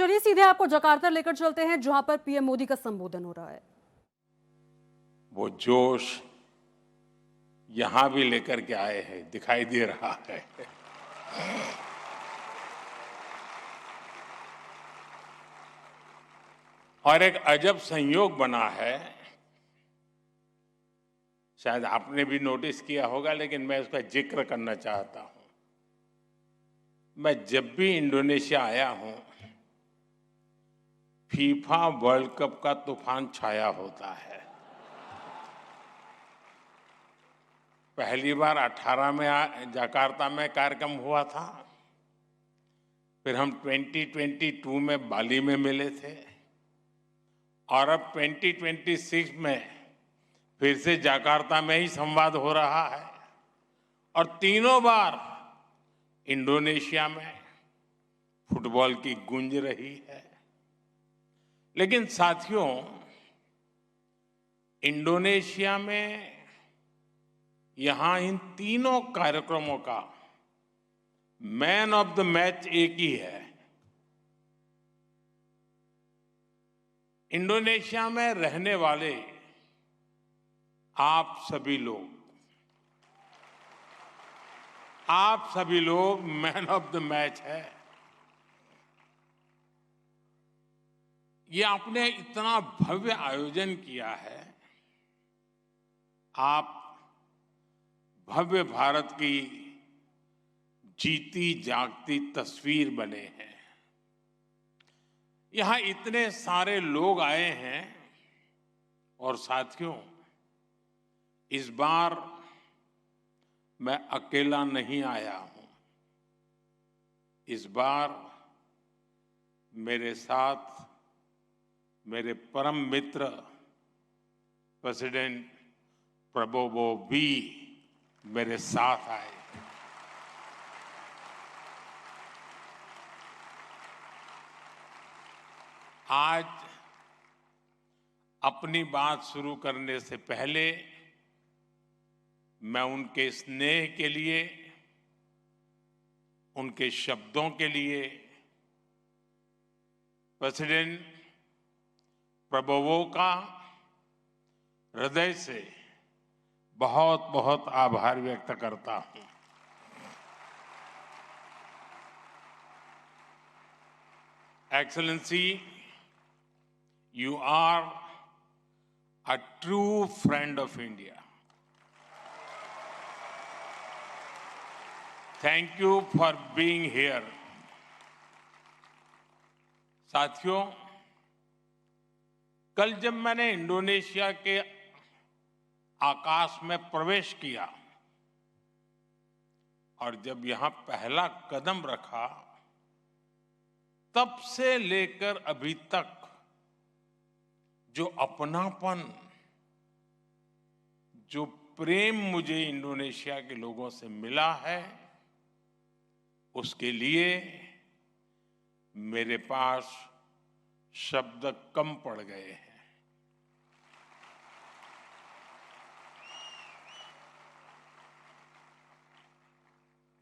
चलिए सीधे आपको जकार्ता लेकर चलते हैं जहां पर पीएम मोदी का संबोधन हो रहा है। वो जोश यहां भी लेकर के आए हैं, दिखाई दे रहा है। और एक अजब संयोग बना है, शायद आपने भी नोटिस किया होगा, लेकिन मैं उसका जिक्र करना चाहता हूं। मैं जब भी इंडोनेशिया आया हूं, फीफा वर्ल्ड कप का तूफान छाया होता है। पहली बार 18 में जकार्ता में कार्यक्रम हुआ था, फिर हम 2022 में बाली में मिले थे, और अब 2026 में फिर से जकार्ता में ही संवाद हो रहा है। और तीनों बार इंडोनेशिया में फुटबॉल की गूंज रही है। लेकिन साथियों, इंडोनेशिया में यहां इन तीनों कार्यक्रमों का मैन ऑफ द मैच एक ही है। इंडोनेशिया में रहने वाले आप सभी लोग मैन ऑफ द मैच है। ये आपने इतना भव्य आयोजन किया है। आप भव्य भारत की जीती जागती तस्वीर बने हैं। यहां इतने सारे लोग आए हैं। और साथियों, इस बार मैं अकेला नहीं आया हूं। इस बार मेरे साथ मेरे परम मित्र प्रेसिडेंट प्रबोवो भी मेरे साथ आए। आज अपनी बात शुरू करने से पहले मैं उनके स्नेह के लिए, उनके शब्दों के लिए प्रेसिडेंट प्रबोवो का हृदय से बहुत बहुत आभार व्यक्त करता हूं। Excellency, you are a true friend of India. Thank you for being here. साथियों, कल जब मैंने इंडोनेशिया के आकाश में प्रवेश किया और जब यहां पहला कदम रखा, तब से लेकर अभी तक जो अपनापन, जो प्रेम मुझे इंडोनेशिया के लोगों से मिला है, उसके लिए मेरे पास शब्द कम पड़ गए हैं।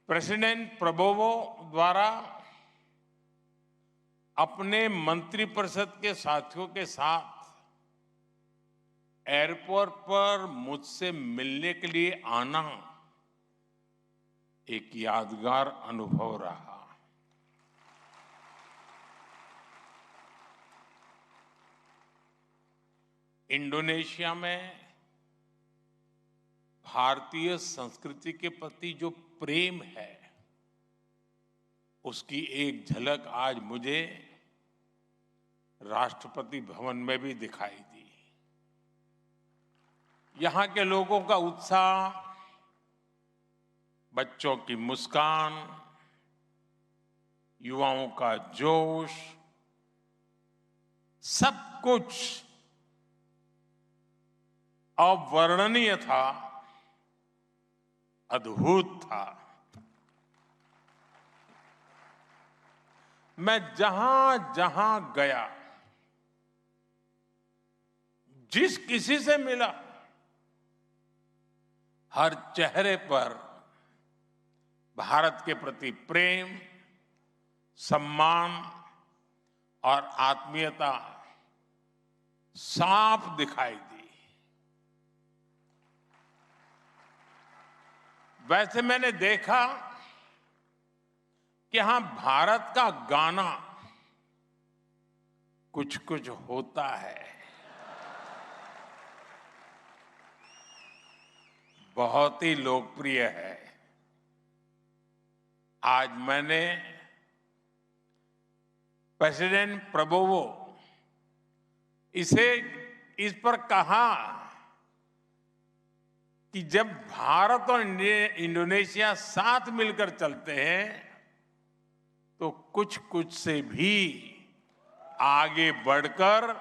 प्रेसिडेंट प्रबोवो द्वारा अपने मंत्रिपरिषद के साथियों के साथ एयरपोर्ट पर मुझसे मिलने के लिए आना एक यादगार अनुभव रहा। इंडोनेशिया में भारतीय संस्कृति के प्रति जो प्रेम है, उसकी एक झलक आज मुझे राष्ट्रपति भवन में भी दिखाई दी। यहां के लोगों का उत्साह, बच्चों की मुस्कान, युवाओं का जोश, सब कुछ अवर्णनीय था, अद्भुत था। मैं जहां जहां गया, जिस किसी से मिला, हर चेहरे पर भारत के प्रति प्रेम, सम्मान और आत्मीयता साफ दिखाई दी। वैसे मैंने देखा कि हाँ, भारत का गाना कुछ कुछ होता है, बहुत ही लोकप्रिय है। आज मैंने प्रेसिडेंट प्रबोवो इस पर कहा कि जब भारत और इंडोनेशिया साथ मिलकर चलते हैं तो कुछ कुछ से भी आगे बढ़कर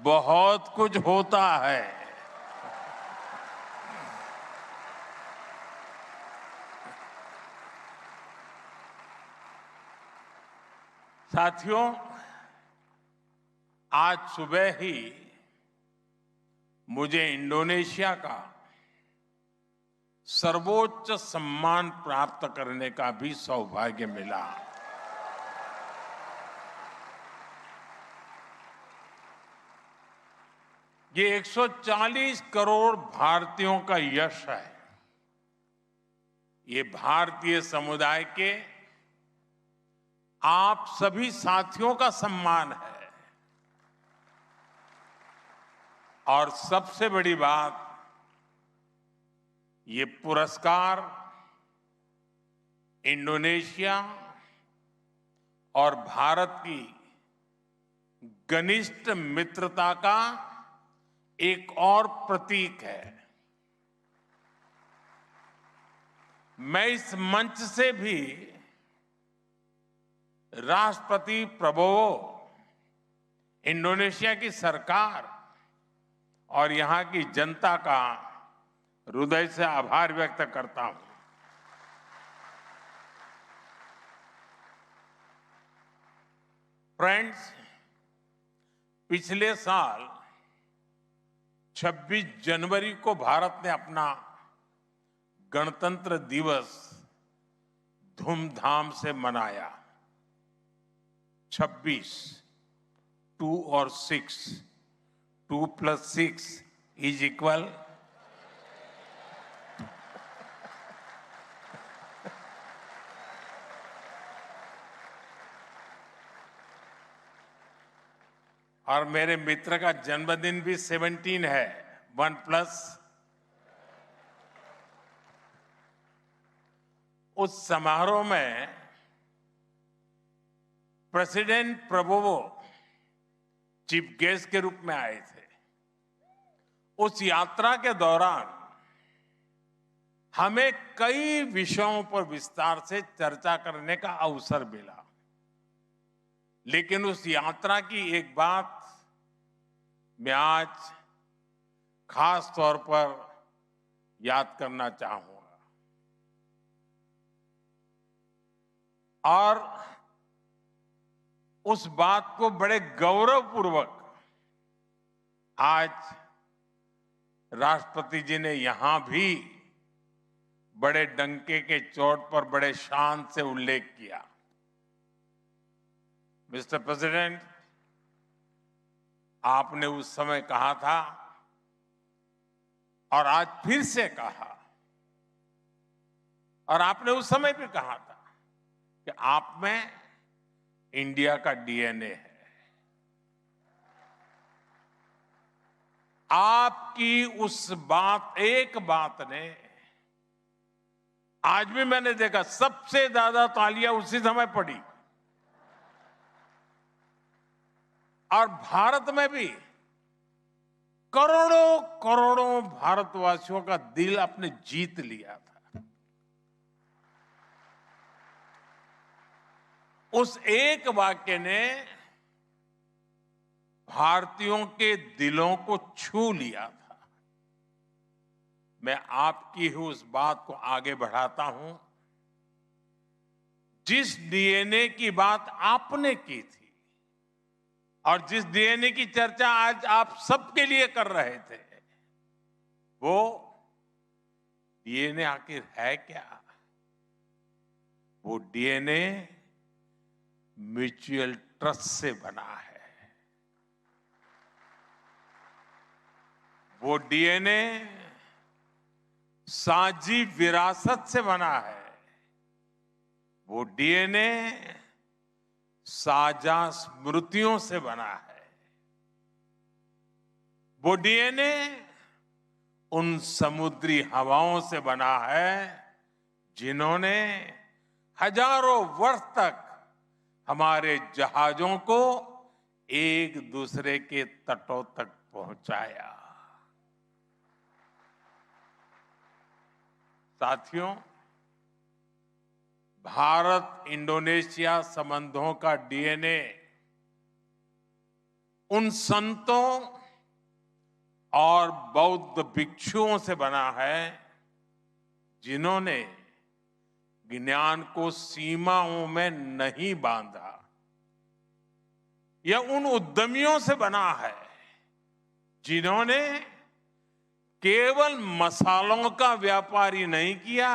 बहुत कुछ होता है। साथियों, आज सुबह ही मुझे इंडोनेशिया का सर्वोच्च सम्मान प्राप्त करने का भी सौभाग्य मिला। ये 140 करोड़ भारतीयों का यश है। ये भारतीय समुदाय के आप सभी साथियों का सम्मान है। और सबसे बड़ी बात, ये पुरस्कार इंडोनेशिया और भारत की घनिष्ठ मित्रता का एक और प्रतीक है। मैं इस मंच से भी राष्ट्रपति प्रबोवो, इंडोनेशिया की सरकार और यहां की जनता का हृदय से आभार व्यक्त करता हूं। फ्रेंड्स, पिछले साल 26 जनवरी को भारत ने अपना गणतंत्र दिवस धूमधाम से मनाया। 26, 2 और 6, 2 + 6 = और मेरे मित्र का जन्मदिन भी 17 है, 1+। उस समारोह में प्रेसिडेंट प्रबोवो चीफ गेस्ट के रूप में आए थे। उस यात्रा के दौरान हमें कई विषयों पर विस्तार से चर्चा करने का अवसर मिला, लेकिन उस यात्रा की एक बात मैं आज खास तौर पर याद करना चाहूंगा। और उस बात को बड़े गौरवपूर्वक आज राष्ट्रपति जी ने यहां भी बड़े डंके के चोट पर बड़े शान से उल्लेख किया। मिस्टर प्रेसिडेंट, आपने उस समय कहा था और आज फिर से कहा, और आपने उस समय भी कहा था कि आप में इंडिया का डीएनए है। आपकी उस एक बात ने, आज भी मैंने देखा सबसे ज्यादा तालियां उसी समय पड़ी। और भारत में भी करोड़ों करोड़ों भारतवासियों का दिल आपने जीत लिया था। उस एक वाक्य ने भारतीयों के दिलों को छू लिया था। मैं आपकी ही उस बात को आगे बढ़ाता हूं। जिस डीएनए की बात आपने की थी और जिस डीएनए की चर्चा आज आप सबके लिए कर रहे थे, वो डीएनए आखिर है क्या? वो डीएनए म्यूचुअल ट्रस्ट से बना है। वो डीएनए साझी विरासत से बना है। वो डीएनए साझा स्मृतियों से बना है। वो डीएनए उन समुद्री हवाओं से बना है जिन्होंने हजारों वर्ष तक हमारे जहाजों को एक दूसरे के तटों तक पहुंचाया। साथियों, भारत इंडोनेशिया संबंधों का डीएनए उन संतों और बौद्ध भिक्षुओं से बना है जिन्होंने ज्ञान को सीमाओं में नहीं बांधा। यह उन उद्यमियों से बना है जिन्होंने केवल मसालों का व्यापार ही नहीं किया,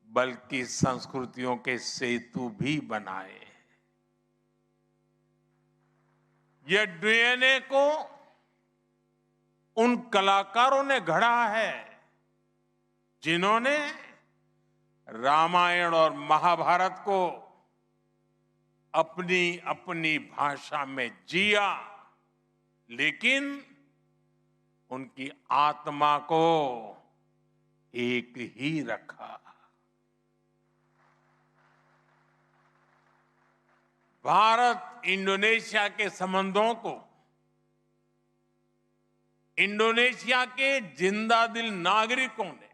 बल्कि संस्कृतियों के सेतु भी बनाए। यह डीएनए को उन कलाकारों ने गढ़ा है जिन्होंने रामायण और महाभारत को अपनी अपनी भाषा में जिया, लेकिन उनकी आत्मा को एक ही रखा। भारत इंडोनेशिया के संबंधों को इंडोनेशिया के जिंदादिल नागरिकों ने,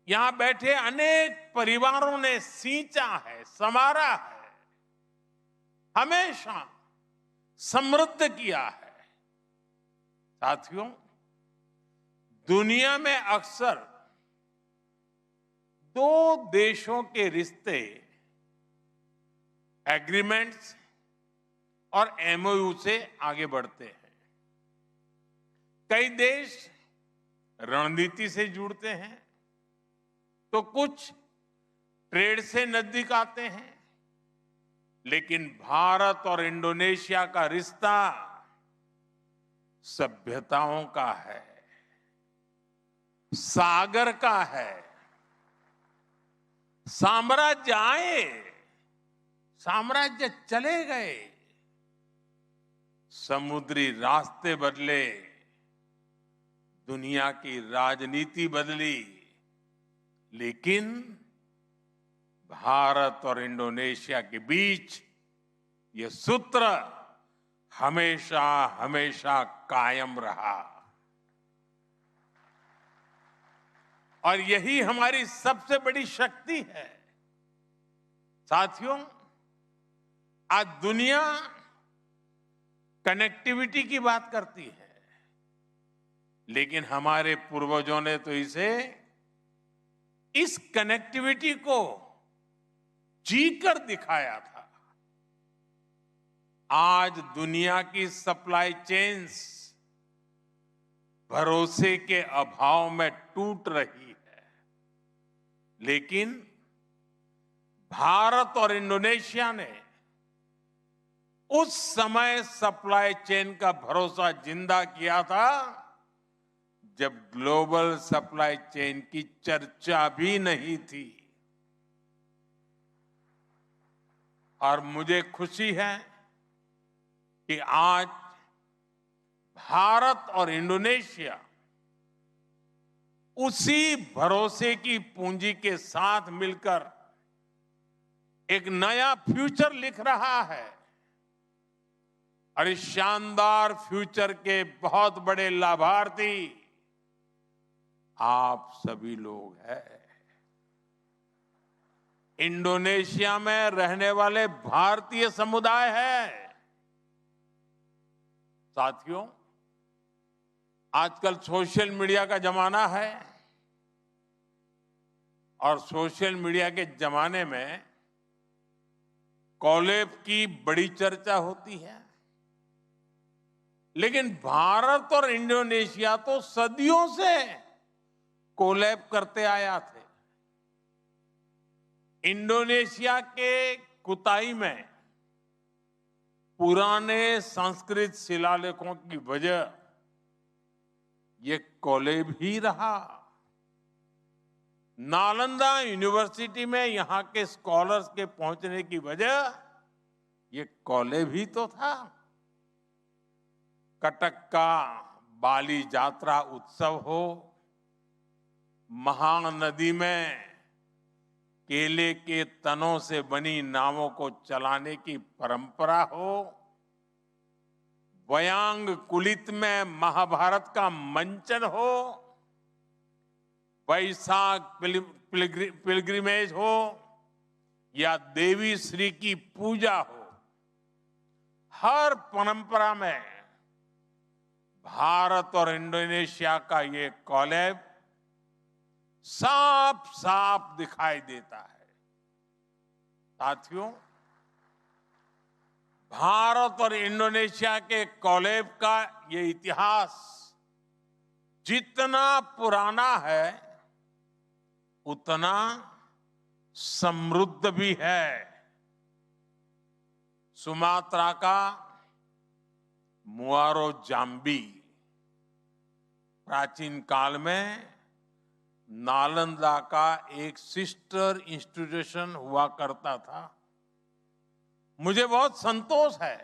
यहां बैठे अनेक परिवारों ने सींचा है, संवारा है, हमेशा समृद्ध किया है। साथियों, दुनिया में अक्सर दो देशों के रिश्ते एग्रीमेंट्स और एमओयू से आगे बढ़ते हैं। कई देश रणनीति से जुड़ते हैं तो कुछ ट्रेड से नजदीक आते हैं, लेकिन भारत और इंडोनेशिया का रिश्ता सभ्यताओं का है, सागर का है। साम्राज्य आए, साम्राज्य चले गए, समुद्री रास्ते बदले, दुनिया की राजनीति बदली, लेकिन भारत और इंडोनेशिया के बीच ये सूत्र हमेशा हमेशा कायम रहा। और यही हमारी सबसे बड़ी शक्ति है। साथियों, आज दुनिया कनेक्टिविटी की बात करती है, लेकिन हमारे पूर्वजों ने तो इस कनेक्टिविटी को जीकर दिखाया था। आज दुनिया की सप्लाई चेन्स भरोसे के अभाव में टूट रही है, लेकिन भारत और इंडोनेशिया ने उस समय सप्लाई चेन का भरोसा जिंदा किया था जब ग्लोबल सप्लाई चेन की चर्चा भी नहीं थी। और मुझे खुशी है कि आज भारत और इंडोनेशिया उसी भरोसे की पूंजी के साथ मिलकर एक नया फ्यूचर लिख रहा है। और इस शानदार फ्यूचर के बहुत बड़े लाभार्थी आप सभी लोग हैं। इंडोनेशिया में रहने वाले भारतीय समुदाय है। साथियों, आजकल सोशल मीडिया का जमाना है और सोशल मीडिया के जमाने में कोलैब की बड़ी चर्चा होती है, लेकिन भारत और इंडोनेशिया तो सदियों से कोलैब करते आया थे। इंडोनेशिया के कुताई में पुराने संस्कृत शिलालेखों की वजह ये कॉलेज ही रहा। नालंदा यूनिवर्सिटी में यहां के स्कॉलर्स के पहुंचने की वजह ये कॉलेज ही तो था। कटक का बाली यात्रा उत्सव हो, महानदी में केले के तनों से बनी नावों को चलाने की परंपरा हो, वयांग कुलित में महाभारत का मंचन हो, वैशाख पिलग्रिमेज हो या देवी श्री की पूजा हो, हर परंपरा में भारत और इंडोनेशिया का ये कोलैब साफ साफ दिखाई देता है। साथियों, भारत और इंडोनेशिया के कोलैब का ये इतिहास जितना पुराना है उतना समृद्ध भी है। सुमात्रा का मुआरो जाम्बी प्राचीन काल में नालंदा का एक सिस्टर इंस्टीट्यूशन हुआ करता था। मुझे बहुत संतोष है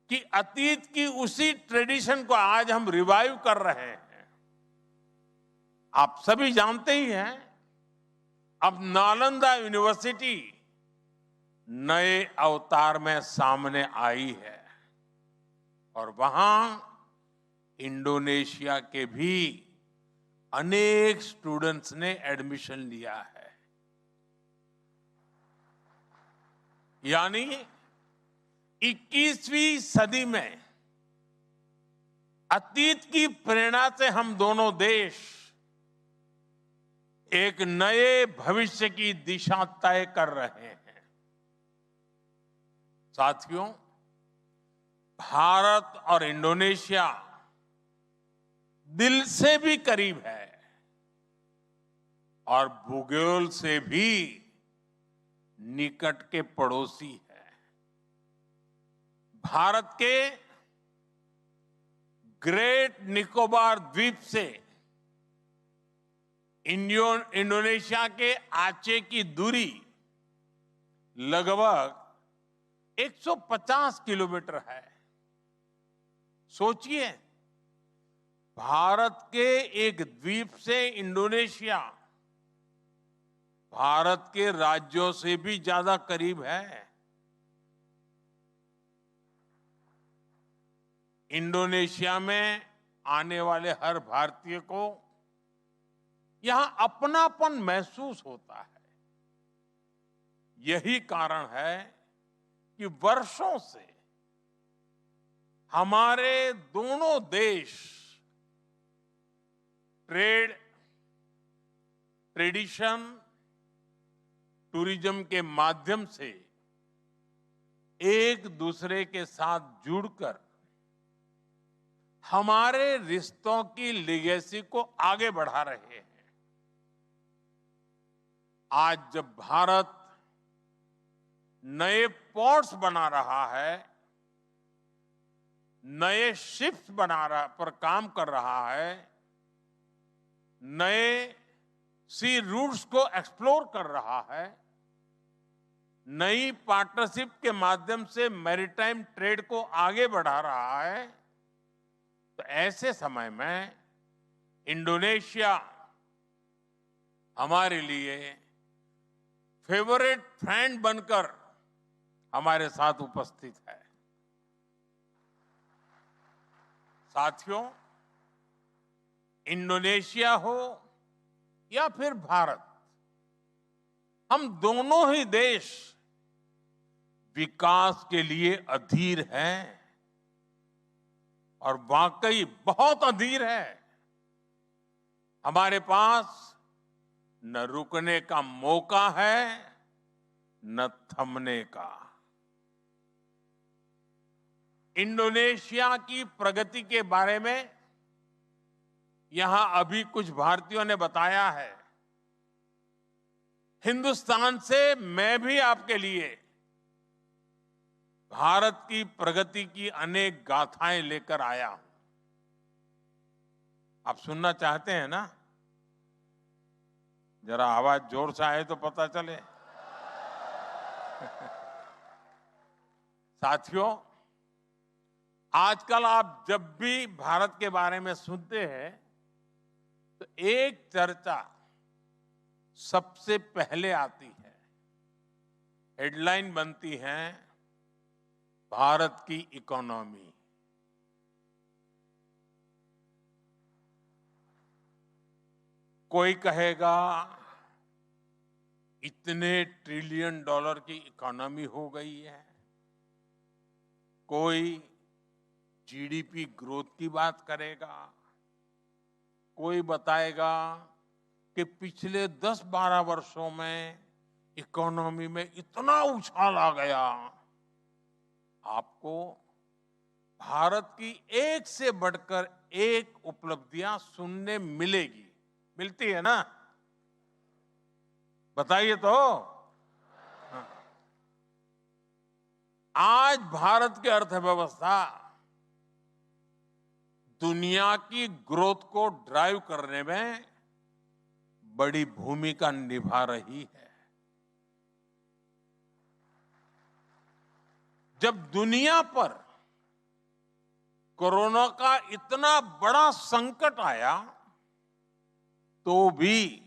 कि अतीत की उसी ट्रेडिशन को आज हम रिवाइव कर रहे हैं। आप सभी जानते ही हैं, अब नालंदा यूनिवर्सिटी नए अवतार में सामने आई है और वहां इंडोनेशिया के भी अनेक स्टूडेंट्स ने एडमिशन लिया है। यानी 21वीं सदी में अतीत की प्रेरणा से हम दोनों देश एक नए भविष्य की दिशा तय कर रहे हैं। साथियों, भारत और इंडोनेशिया दिल से भी करीब है और भूगोल से भी निकट के पड़ोसी है। भारत के ग्रेट निकोबार द्वीप से इंडोनेशिया के आचे की दूरी लगभग 150 किलोमीटर है। सोचिए, भारत के एक द्वीप से इंडोनेशिया भारत के राज्यों से भी ज्यादा करीब है। इंडोनेशिया में आने वाले हर भारतीय को यहां अपनापन महसूस होता है। यही कारण है कि वर्षों से हमारे दोनों देश ट्रेडिशन, टूरिज्म के माध्यम से एक दूसरे के साथ जुड़कर हमारे रिश्तों की लीगेसी को आगे बढ़ा रहे हैं। आज जब भारत नए पोर्ट्स बना रहा है, नए शिप्स पर काम कर रहा है, नए सी रूट्स को एक्सप्लोर कर रहा है, नई पार्टनरशिप के माध्यम से मैरीटाइम ट्रेड को आगे बढ़ा रहा है, तो ऐसे समय में इंडोनेशिया हमारे लिए फेवरेट फ्रेंड बनकर हमारे साथ उपस्थित है। साथियों, इंडोनेशिया हो या फिर भारत, हम दोनों ही देश विकास के लिए अधीर हैं और वाकई बहुत अधीर है। हमारे पास न रुकने का मौका है न थमने का। इंडोनेशिया की प्रगति के बारे में यहां अभी कुछ भारतीयों ने बताया है। हिंदुस्तान से मैं भी आपके लिए भारत की प्रगति की अनेक गाथाएं लेकर आया हूं। आप सुनना चाहते हैं ना? जरा आवाज जोर से आए तो पता चले। साथियों, आजकल आप जब भी भारत के बारे में सुनते हैं तो एक चर्चा सबसे पहले आती है। हेडलाइन बनती है भारत की इकोनॉमी। कोई कहेगा इतने ट्रिलियन डॉलर की इकोनॉमी हो गई है। कोई जीडीपी ग्रोथ की बात करेगा। कोई बताएगा कि पिछले 10-12 वर्षों में इकोनॉमी में इतना उछाल आ गया। आपको भारत की एक से बढ़कर एक उपलब्धियां सुनने मिलेगी। मिलती है ना? बताइए तो। आज भारत की अर्थव्यवस्था दुनिया की ग्रोथ को ड्राइव करने में बड़ी भूमिका निभा रही है। जब दुनिया पर कोरोना का इतना बड़ा संकट आया तो भी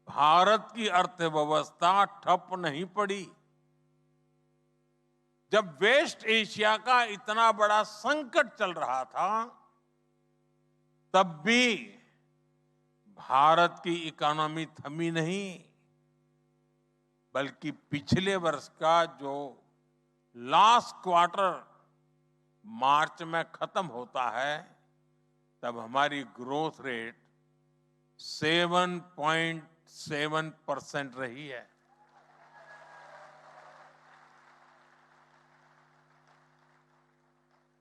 भारत की अर्थव्यवस्था ठप नहीं पड़ी। जब वेस्ट एशिया का इतना बड़ा संकट चल रहा था तब भी भारत की इकोनॉमी थमी नहीं, बल्कि पिछले वर्ष का जो लास्ट क्वार्टर मार्च में खत्म होता है तब हमारी ग्रोथ रेट 7.7% रही है।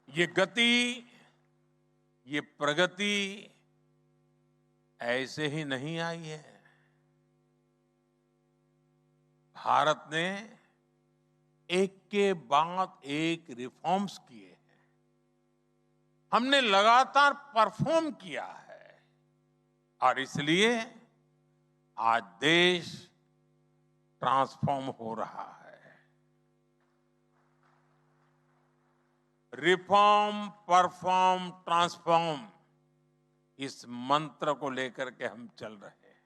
ये गति, ये प्रगति ऐसे ही नहीं आई है। भारत ने एक के बाद एक रिफॉर्म्स किए हैं। हमने लगातार परफॉर्म किया है और इसलिए आज देश ट्रांसफॉर्म हो रहा है। रिफॉर्म, परफॉर्म, ट्रांसफॉर्म, इस मंत्र को लेकर के हम चल रहे हैं।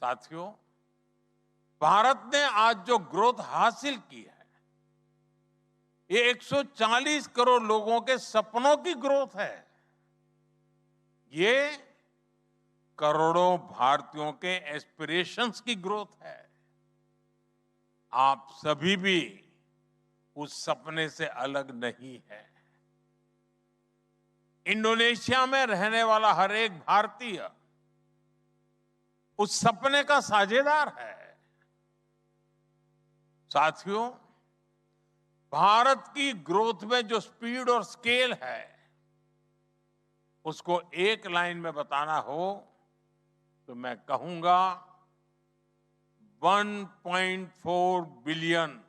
साथियों, भारत ने आज जो ग्रोथ हासिल की है ये 140 करोड़ लोगों के सपनों की ग्रोथ है। ये करोड़ों भारतीयों के एस्पिरेशंस की ग्रोथ है। आप सभी भी उस सपने से अलग नहीं है। इंडोनेशिया में रहने वाला हर एक भारतीय उस सपने का साझेदार है। साथियों, भारत की ग्रोथ में जो स्पीड और स्केल है उसको एक लाइन में बताना हो तो मैं कहूंगा 1.4 बिलियन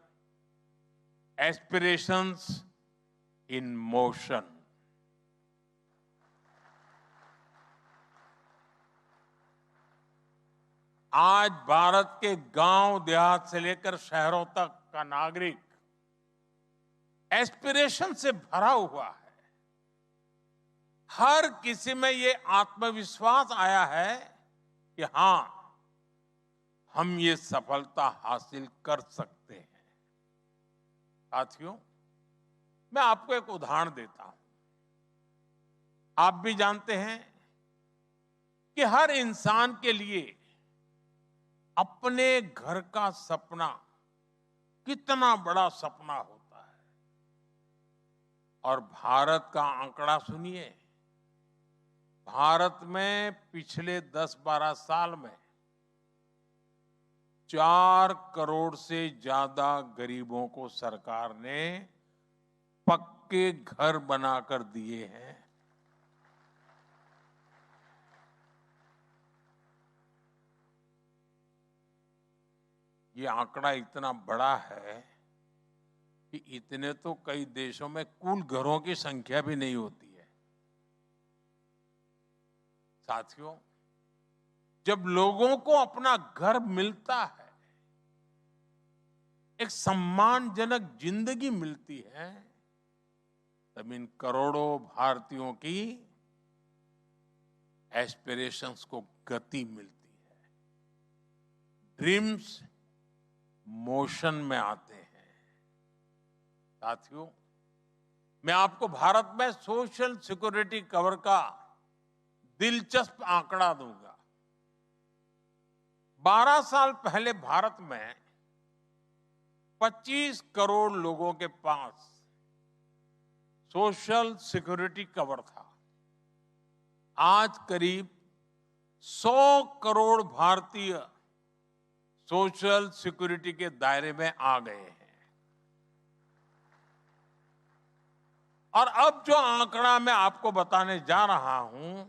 एस्पिरेशंस इन मोशन। आज भारत के गांव देहात से लेकर शहरों तक का नागरिक एस्पिरेशन से भरा हुआ है। हर किसी में ये आत्मविश्वास आया है कि हां, हम ये सफलता हासिल कर सकते हैं। साथियों, मैं आपको एक उदाहरण देता हूं। आप भी जानते हैं कि हर इंसान के लिए अपने घर का सपना कितना बड़ा सपना होता है। और भारत का आंकड़ा सुनिए। भारत में पिछले 10-12 साल में 4 करोड़ से ज्यादा गरीबों को सरकार ने पक्के घर बनाकर दिए हैं। ये आंकड़ा इतना बड़ा है कि इतने तो कई देशों में कुल घरों की संख्या भी नहीं होती है। साथियों, जब लोगों को अपना घर मिलता है, एक सम्मानजनक जिंदगी मिलती है, तब इन करोड़ों भारतीयों की एस्पिरेशंस को गति मिलती है। ड्रीम्स मोशन में आते हैं। साथियों, मैं आपको भारत में सोशल सिक्योरिटी कवर का दिलचस्प आंकड़ा दूंगा। 12 साल पहले भारत में 25 करोड़ लोगों के पास सोशल सिक्योरिटी कवर था। आज करीब 100 करोड़ भारतीय सोशल सिक्योरिटी के दायरे में आ गए हैं। और अब जो आंकड़ा मैं आपको बताने जा रहा हूं,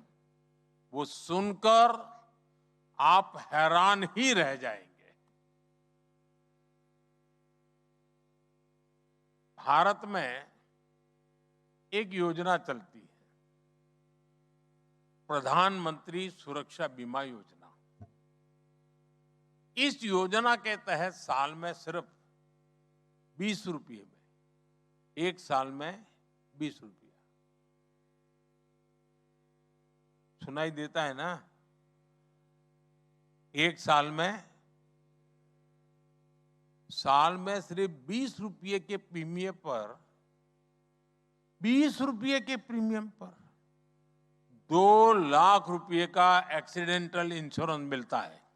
वो सुनकर आप हैरान ही रह जाएंगे। भारत में एक योजना चलती है, प्रधानमंत्री सुरक्षा बीमा योजना। इस योजना के तहत साल में सिर्फ 20 रुपये में, एक साल में 20 रुपया सुनाई देता है ना? एक साल में सिर्फ 20 रुपये के प्रीमियम पर 2 लाख रुपए का एक्सीडेंटल इंश्योरेंस मिलता है।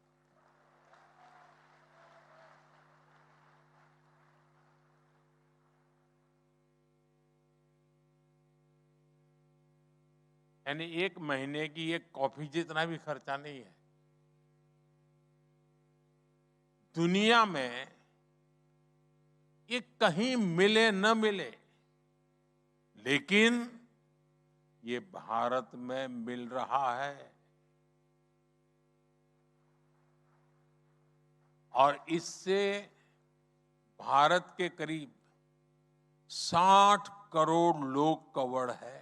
यानी एक महीने की एक कॉफी जितना भी खर्चा नहीं है। दुनिया में ये कहीं मिले न मिले, लेकिन ये भारत में मिल रहा है। और इससे भारत के करीब 60 करोड़ लोग कवर्ड है।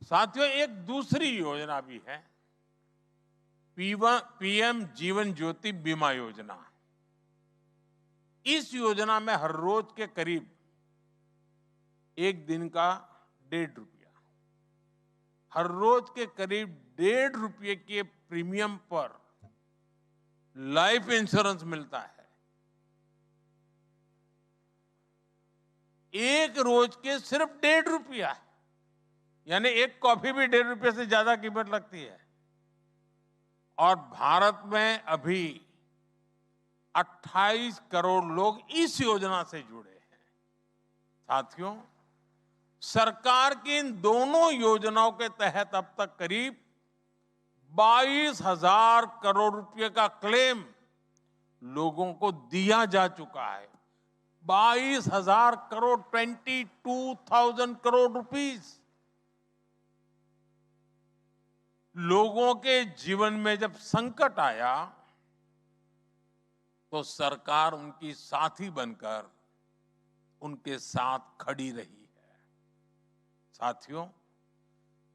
साथियों, एक दूसरी योजना भी है, पीएम जीवन ज्योति बीमा योजना। इस योजना में हर रोज के करीब एक दिन का 1.5 रुपया, हर रोज के करीब 1.5 रुपये के प्रीमियम पर लाइफ इंश्योरेंस मिलता है। एक रोज के सिर्फ 1.5 रुपया, यानी एक कॉफी भी 1.5 रुपये से ज्यादा कीमत लगती है। और भारत में अभी 28 करोड़ लोग इस योजना से जुड़े हैं। साथियों, सरकार की इन दोनों योजनाओं के तहत अब तक करीब 22,000 करोड़ रुपए का क्लेम लोगों को दिया जा चुका है। 22,000 करोड़, 22,000 करोड़ रुपीस। लोगों के जीवन में जब संकट आया तो सरकार उनकी साथी बनकर उनके साथ खड़ी रही है। साथियों,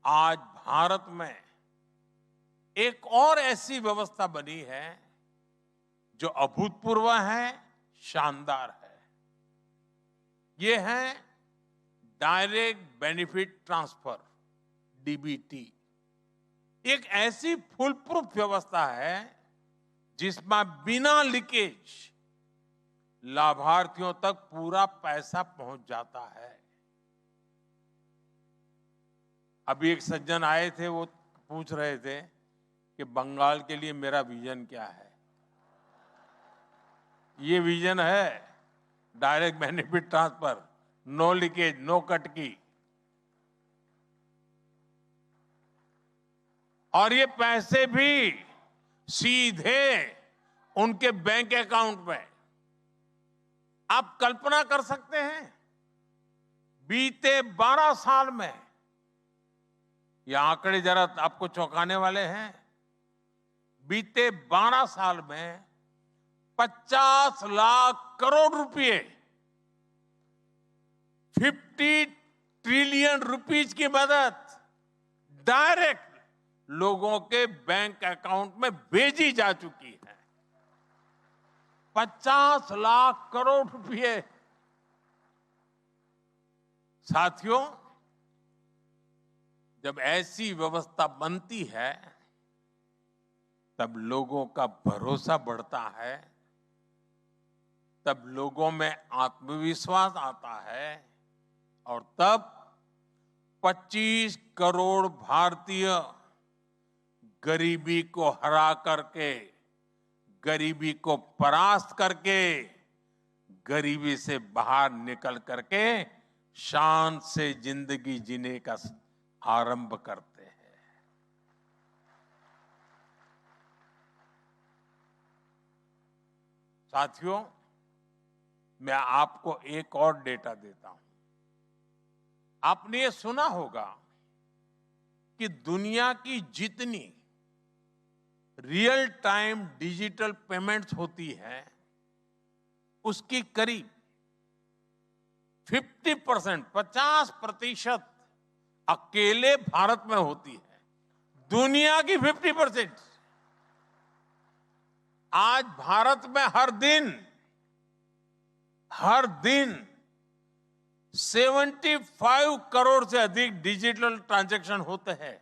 आज भारत में एक और ऐसी व्यवस्था बनी है जो अभूतपूर्व है, शानदार है। ये है डायरेक्ट बेनिफिट ट्रांसफर, डीबीटी। एक ऐसी फुल प्रूफ व्यवस्था है जिसमें बिना लीकेज लाभार्थियों तक पूरा पैसा पहुंच जाता है। अभी एक सज्जन आए थे, वो पूछ रहे थे कि बंगाल के लिए मेरा विजन क्या है। ये विजन है direct benefit transfer, no leakage, no कटकी। और ये पैसे भी सीधे उनके बैंक अकाउंट में। आप कल्पना कर सकते हैं, बीते 12 साल में, ये आंकड़े जरा आपको चौंकाने वाले हैं, बीते 12 साल में 50 लाख करोड़ रुपए, 50 ट्रिलियन रुपीज की मदद डायरेक्ट लोगों के बैंक अकाउंट में भेजी जा चुकी है। 50 लाख करोड़ रुपए। साथियों, जब ऐसी व्यवस्था बनती है तब लोगों का भरोसा बढ़ता है, तब लोगों में आत्मविश्वास आता है और तब 25 करोड़ भारतीय गरीबी को हरा करके, गरीबी को परास्त करके, गरीबी से बाहर निकल करके शान से जिंदगी जीने का आरंभ करते हैं। साथियों, मैं आपको एक और डेटा देता हूं। आपने ये सुना होगा कि दुनिया की जितनी रियल टाइम डिजिटल पेमेंट्स होती है उसकी करीब 50% अकेले भारत में होती है। दुनिया की 50%। आज भारत में हर दिन 75 करोड़ से अधिक डिजिटल ट्रांजैक्शन होते हैं।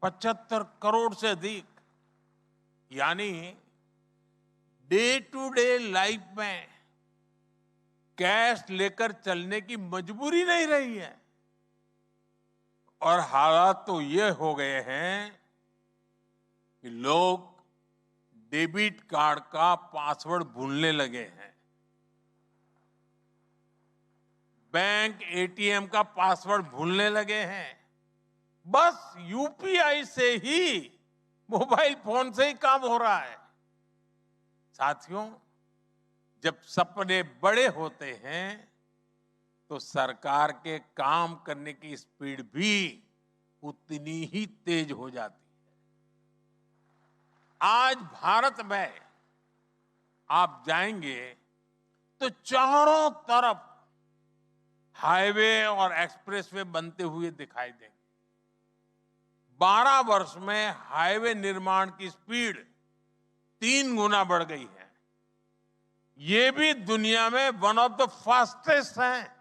75 करोड़ से अधिक। यानी डे टू डे लाइफ में कैश लेकर चलने की मजबूरी नहीं रही है। और हालात तो ये हो गए हैं कि लोग डेबिट कार्ड का पासवर्ड भूलने लगे हैं। बैंक एटीएम का पासवर्ड भूलने लगे हैं। बस यूपीआई से ही, मोबाइल फोन से ही काम हो रहा है। साथियों, जब सपने बड़े होते हैं तो सरकार के काम करने की स्पीड भी उतनी ही तेज हो जाती है। आज भारत में आप जाएंगे तो चारों तरफ हाईवे और एक्सप्रेसवे बनते हुए दिखाई देंगे। 12 वर्ष में हाईवे निर्माण की स्पीड 3 गुना बढ़ गई है। ये भी दुनिया में वन ऑफ द फास्टेस्ट है।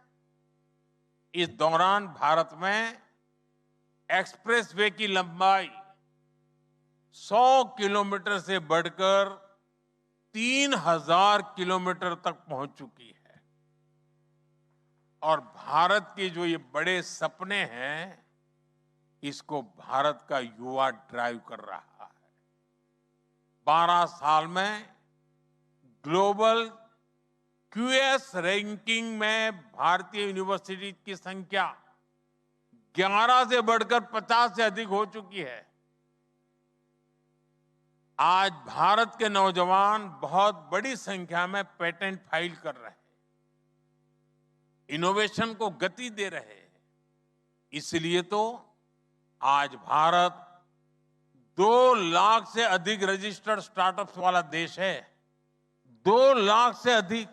इस दौरान भारत में एक्सप्रेसवे की लंबाई 100 किलोमीटर से बढ़कर 3000 किलोमीटर तक पहुंच चुकी है। और भारत के जो ये बड़े सपने हैं, इसको भारत का युवा ड्राइव कर रहा है। 12 साल में ग्लोबल क्यूएस रैंकिंग में भारतीय यूनिवर्सिटी की संख्या 11 से बढ़कर 50 से अधिक हो चुकी है। आज भारत के नौजवान बहुत बड़ी संख्या में पेटेंट फाइल कर रहे हैं, इनोवेशन को गति दे रहे हैं। इसलिए तो आज भारत 2 लाख से अधिक रजिस्टर्ड स्टार्टअप्स वाला देश है। 2 लाख से अधिक।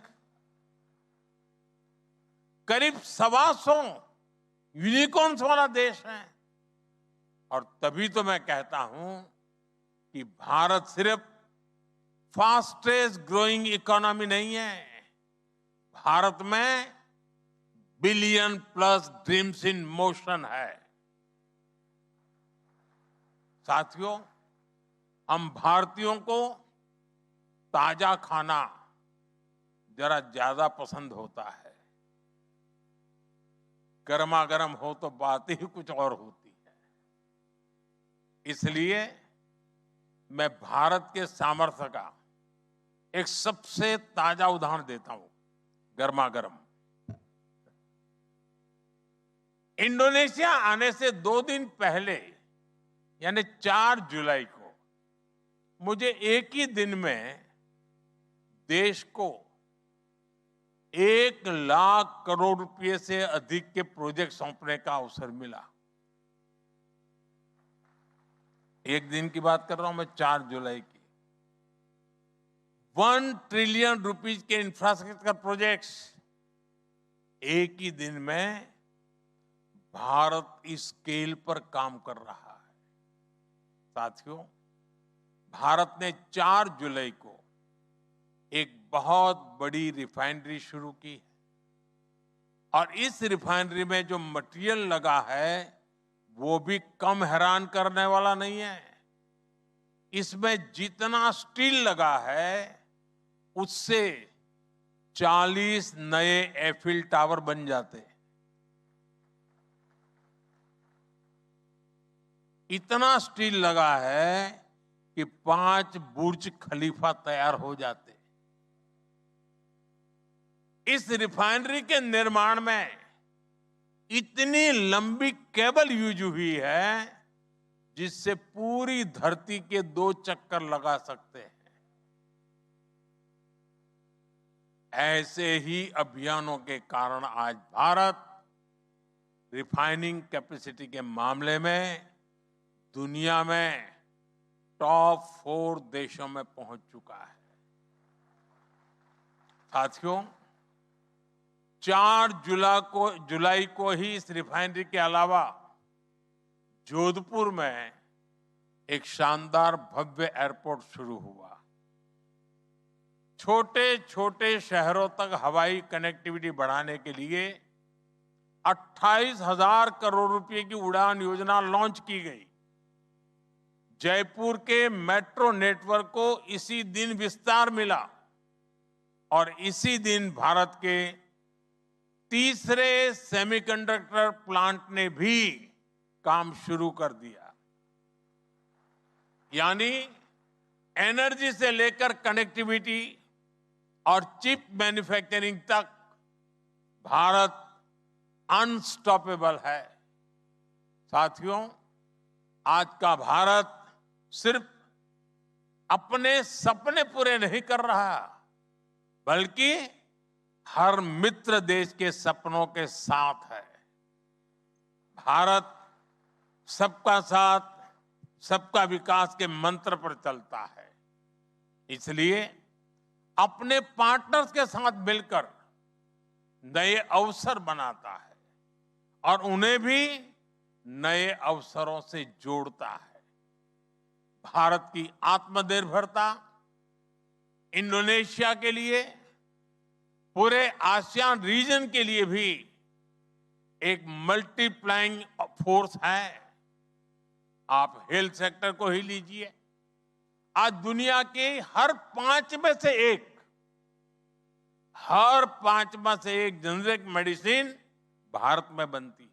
करीब 125 यूनिकॉर्न्स वाला देश है। और तभी तो मैं कहता हूं कि भारत सिर्फ फास्टेस्ट ग्रोइंग इकोनॉमी नहीं है। भारत में billion plus dreams in motion है। साथियों, हम भारतीयों को ताजा खाना जरा ज्यादा पसंद होता है। गर्मा गर्म हो तो बात ही कुछ और होती है। इसलिए मैं भारत के सामर्थ्य का एक सबसे ताजा उदाहरण देता हूं। गर्मा गर्म इंडोनेशिया आने से 2 दिन पहले, यानी 4 जुलाई को, मुझे एक ही दिन में देश को 1 लाख करोड़ रुपए से अधिक के प्रोजेक्ट सौंपने का अवसर मिला। एक दिन की बात कर रहा हूं मैं, 4 जुलाई की। 1 ट्रिलियन रुपीज के इंफ्रास्ट्रक्चर प्रोजेक्ट्स एक ही दिन में भारत इस स्केल पर काम कर रहा है। साथियों, भारत ने 4 जुलाई को एक बहुत बड़ी रिफाइनरी शुरू की है और इस रिफाइनरी में जो मटेरियल लगा है वो भी कम हैरान करने वाला नहीं है। इसमें जितना स्टील लगा है उससे 40 नए एफिल टावर बन जाते हैं। इतना स्टील लगा है कि 5 बुर्ज खलीफा तैयार हो जाते। इस रिफाइनरी के निर्माण में इतनी लंबी केबल यूज हुई है जिससे पूरी धरती के 2 चक्कर लगा सकते हैं। ऐसे ही अभियानों के कारण आज भारत रिफाइनिंग कैपेसिटी के मामले में दुनिया में टॉप 4 देशों में पहुंच चुका है। साथियों, 4 जुलाई को ही इस रिफाइनरी के अलावा जोधपुर में एक शानदार भव्य एयरपोर्ट शुरू हुआ। छोटे छोटे शहरों तक हवाई कनेक्टिविटी बढ़ाने के लिए 28,000 करोड़ रुपए की उड़ान योजना लॉन्च की गई। जयपुर के मेट्रो नेटवर्क को इसी दिन विस्तार मिला और इसी दिन भारत के तीसरे सेमीकंडक्टर प्लांट ने भी काम शुरू कर दिया। यानी एनर्जी से लेकर कनेक्टिविटी और चिप मैन्युफैक्चरिंग तक भारत अनस्टॉपेबल है। साथियों, आज का भारत सिर्फ अपने सपने पूरे नहीं कर रहा बल्कि हर मित्र देश के सपनों के साथ है। भारत सबका साथ सबका विकास के मंत्र पर चलता है। इसलिए अपने पार्टनर्स के साथ मिलकर नए अवसर बनाता है और उन्हें भी नए अवसरों से जोड़ता है। भारत की आत्मनिर्भरता इंडोनेशिया के लिए, पूरे आसियान रीजन के लिए भी एक मल्टीप्लाइंग फोर्स है। आप हेल्थ सेक्टर को ही लीजिए, आज दुनिया के हर 5 में से एक जेनेरिक मेडिसिन भारत में बनती है।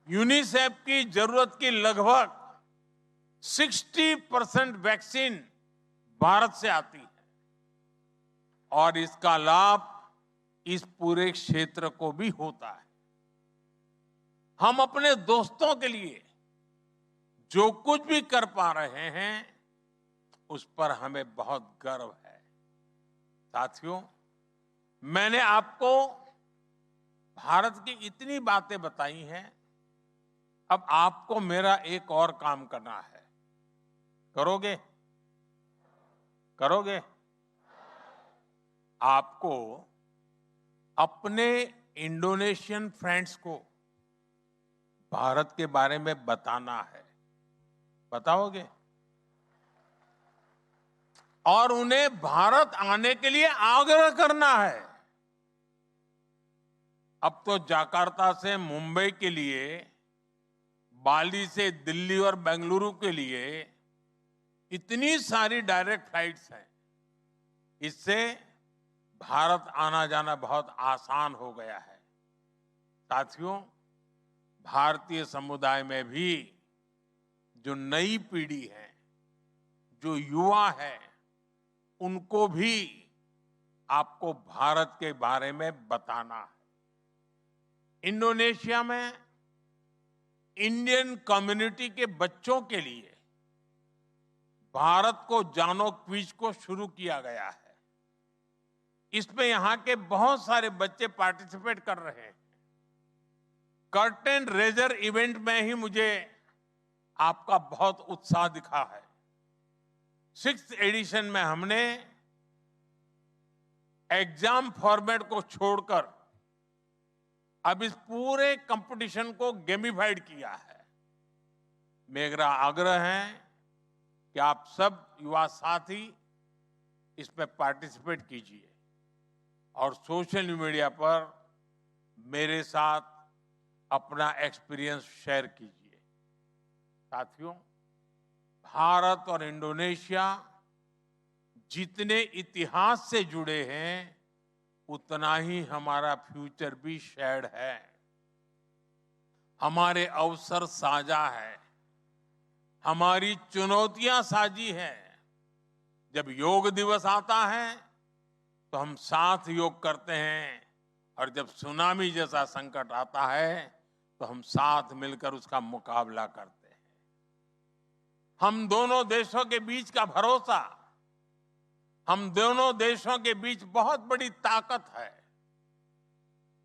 यूनिसेफ की जरूरत की लगभग 60% वैक्सीन भारत से आती है और इसका लाभ इस पूरे क्षेत्र को भी होता है। हम अपने दोस्तों के लिए जो कुछ भी कर पा रहे हैं उस पर हमें बहुत गर्व है। साथियों, मैंने आपको भारत की इतनी बातें बताई हैं, अब आपको मेरा एक और काम करना है। करोगे? करोगे? आपको अपने इंडोनेशियन फ्रेंड्स को भारत के बारे में बताना है। बताओगे? और उन्हें भारत आने के लिए आग्रह करना है। अब तो जाकार्ता से मुंबई के लिए, बाली से दिल्ली और बेंगलुरु के लिए इतनी सारी डायरेक्ट फ्लाइट्स हैं। इससे भारत आना जाना बहुत आसान हो गया है। साथियों, भारतीय समुदाय में भी जो नई पीढ़ी है, जो युवा है, उनको भी आपको भारत के बारे में बताना है। इंडोनेशिया में इंडियन कम्युनिटी के बच्चों के लिए भारत को जानो क्विज को शुरू किया गया है। इसमें यहां के बहुत सारे बच्चे पार्टिसिपेट कर रहे हैं। कर्टेन रेजर इवेंट में ही मुझे आपका बहुत उत्साह दिखा है। 6th एडिशन में हमने एग्जाम फॉर्मेट को छोड़कर अब इस पूरे कंपटीशन को गेमिफाइड किया है। मेरा आग्रह है कि आप सब युवा साथी इसमें पार्टिसिपेट कीजिए और सोशल मीडिया पर मेरे साथ अपना एक्सपीरियंस शेयर कीजिए। साथियों, भारत और इंडोनेशिया जितने इतिहास से जुड़े हैं उतना ही हमारा फ्यूचर भी शेयर्ड है। हमारे अवसर साझा है, हमारी चुनौतियां साझी हैं। जब योग दिवस आता है तो हम साथ योग करते हैं और जब सुनामी जैसा संकट आता है तो हम साथ मिलकर उसका मुकाबला करते हैं। हम दोनों देशों के बीच का भरोसा, हम दोनों देशों के बीच बहुत बड़ी ताकत है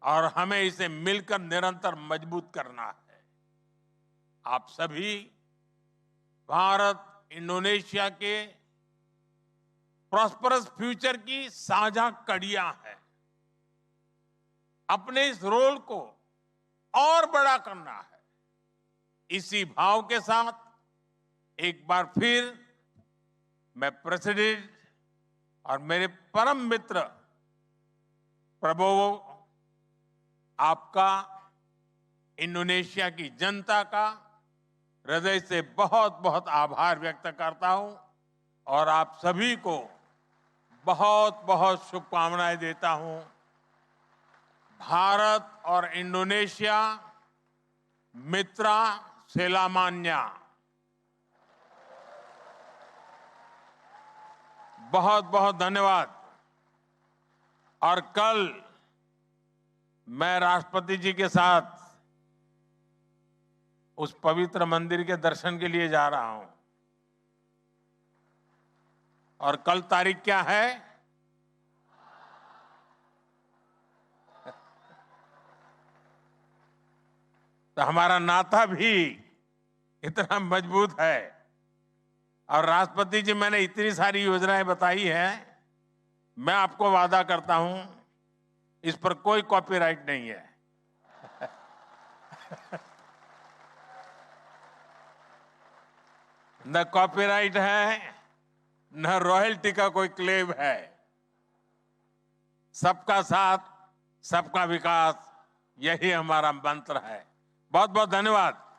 और हमें इसे मिलकर निरंतर मजबूत करना है। आप सभी भारत इंडोनेशिया के प्रॉस्परस फ्यूचर की साझा कड़ियां हैं। अपने इस रोल को और बड़ा करना है। इसी भाव के साथ एक बार फिर मैं प्रेसिडेंट और मेरे परम मित्र प्रबोवो, आपका, इंडोनेशिया की जनता का हृदय से बहुत बहुत आभार व्यक्त करता हूं और आप सभी को बहुत बहुत शुभकामनाएं देता हूं। भारत और इंडोनेशिया मित्रा सेलामान्या। बहुत बहुत धन्यवाद। और कल मैं राष्ट्रपति जी के साथ उस पवित्र मंदिर के दर्शन के लिए जा रहा हूं। और कल तारीख क्या है? तो हमारा नाता भी इतना मजबूत है। और राष्ट्रपति जी, मैंने इतनी सारी योजनाएं बताई हैं, मैं आपको वादा करता हूं इस पर कोई कॉपीराइट नहीं है। न कॉपीराइट है, न रॉयल्टी का कोई क्लेम है। सबका साथ, सबका विकास, यही हमारा मंत्र है। बहुत बहुत धन्यवाद।